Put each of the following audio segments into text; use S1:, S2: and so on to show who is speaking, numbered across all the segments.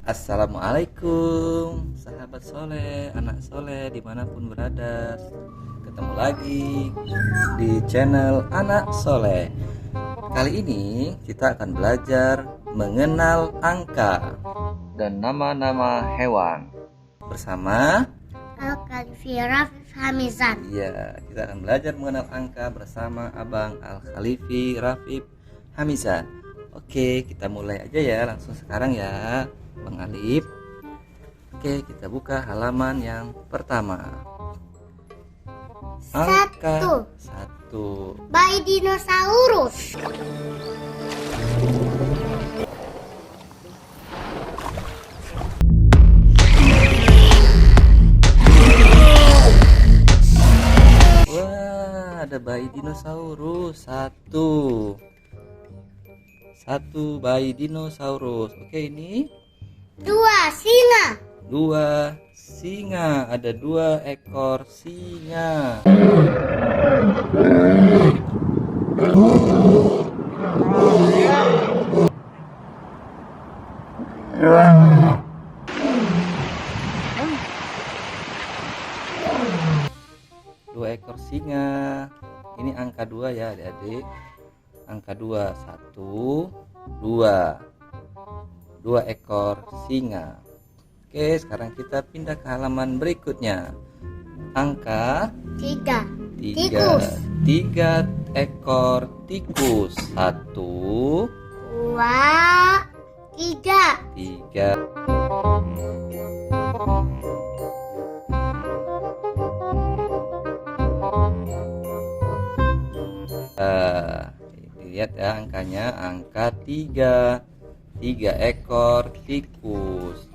S1: Assalamualaikum sahabat soleh, anak soleh dimanapun berada. Ketemu lagi di channel Anak Soleh. Kali ini kita akan belajar mengenal angka dan nama-nama hewan bersama
S2: Al-Khalifi Rafif Hamizan.
S1: Iya, kita akan belajar mengenal angka bersama Abang Al-Khalifi Rafif Hamizan. Oke, kita mulai aja ya, langsung sekarang ya Bang Alif. Oke, kita buka halaman yang pertama. Angka 1.
S2: Bayi dinosaurus.
S1: Wah, ada bayi dinosaurus. Satu bayi dinosaurus. Oke, ini
S2: 2 singa.
S1: 2 singa. Ada 2 ekor singa. Dua ekor singa. Ini angka 2 ya adik-adik. Angka 2, 1, 2. 2 ekor singa. Oke, sekarang kita pindah ke halaman berikutnya. Angka
S2: 3
S1: 3.
S2: tikus.
S1: 3 ekor tikus. 1,
S2: 2 3
S1: 3. Lihat ya angkanya, angka 3. 3 ekor tikus.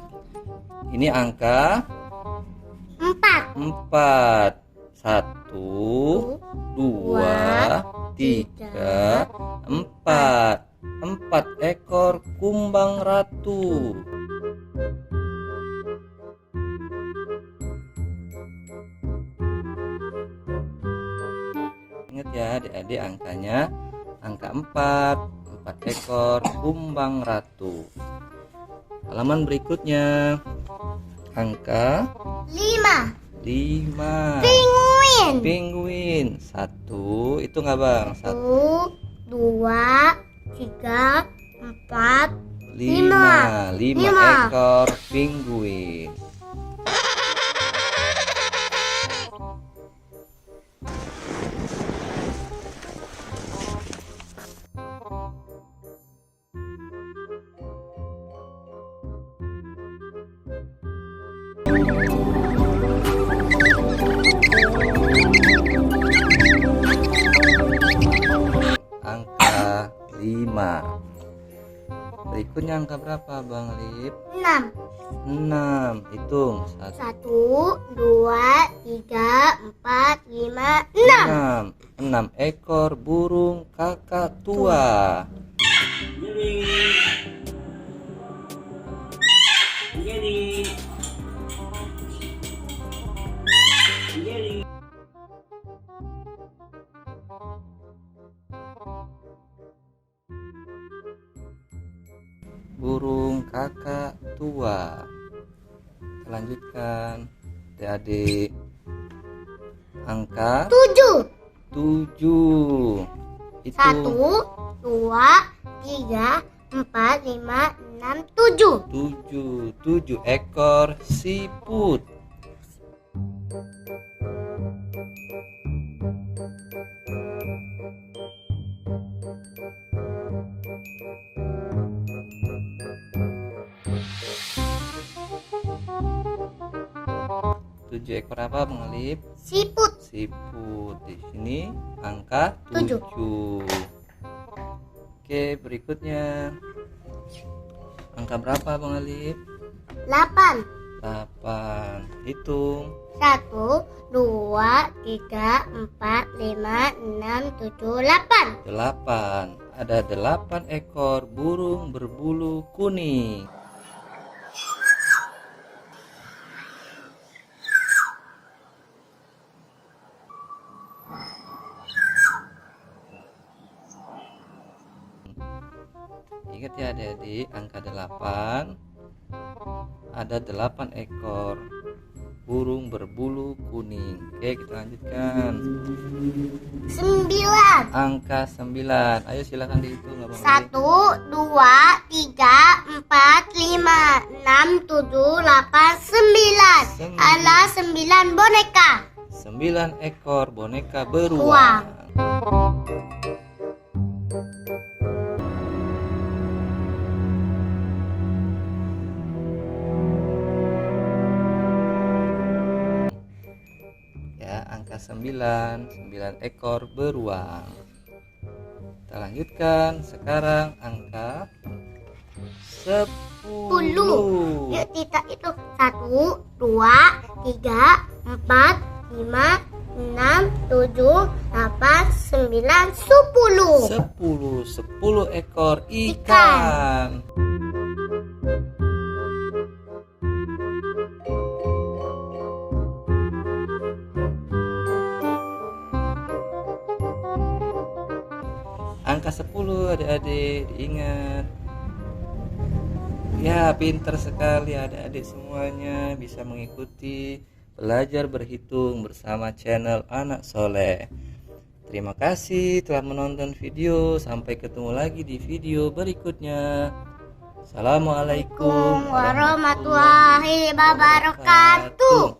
S1: Ini angka
S2: 4
S1: 4. 1, 2, 3, 4. 4 ekor kumbang ratu. Ingat ya adik-adik, angkanya angka 4 ekor kumbang ratu. Halaman berikutnya angka
S2: 5
S1: 5.
S2: penguin.
S1: 1 itu nggak bang?
S2: 1 2 3 4
S1: 5
S2: 5
S1: ekor penguin. Angka 5. Berikutnya angka berapa Bang Lip?
S2: 6
S1: 6. Hitung.
S2: 1 2 3 4 5 6
S1: 6 ekor burung kakak tua. Burung kakak tua. Kita lanjutkan adik-adik. Angka
S2: 7
S1: 7.
S2: 1 2 3 4 5 6 7
S1: 7 ekor siput. Tujuh ekor apa Bang Alif?
S2: siput.
S1: Siput. Di sini angka 7. Oke, berikutnya angka berapa Bang Alif?
S2: 8
S1: 8. Hitung.
S2: 1 2 3 4 5 6 7 8
S1: 8. Ada 8 ekor burung berbulu kuning. Ingat ya adik-adik, angka 8 ada 8 ekor burung berbulu kuning. Oke, kita lanjutkan.
S2: 9.
S1: Angka 9. Ayo silakan dihitung Abang
S2: 1,
S1: Ali.
S2: 2, 3, 4, 5, 6, 7, 8, 9. Ada 9 boneka.
S1: 9 ekor boneka beruang. Ya, angka 9 ekor beruang. Kita lanjutkan sekarang angka 10.
S2: Yuk kita itu 1, 2, 3, 4, 5, 6, 7, 8, 9, 10.
S1: 10 ekor ikan. Angka 10 adik-adik diingat. Ya, pintar sekali adik-adik semuanya bisa mengikuti belajar berhitung bersama channel Anak Soleh. Terima kasih telah menonton video. Sampai ketemu lagi di video berikutnya. Assalamualaikum
S2: Warahmatullahi wabarakatuh.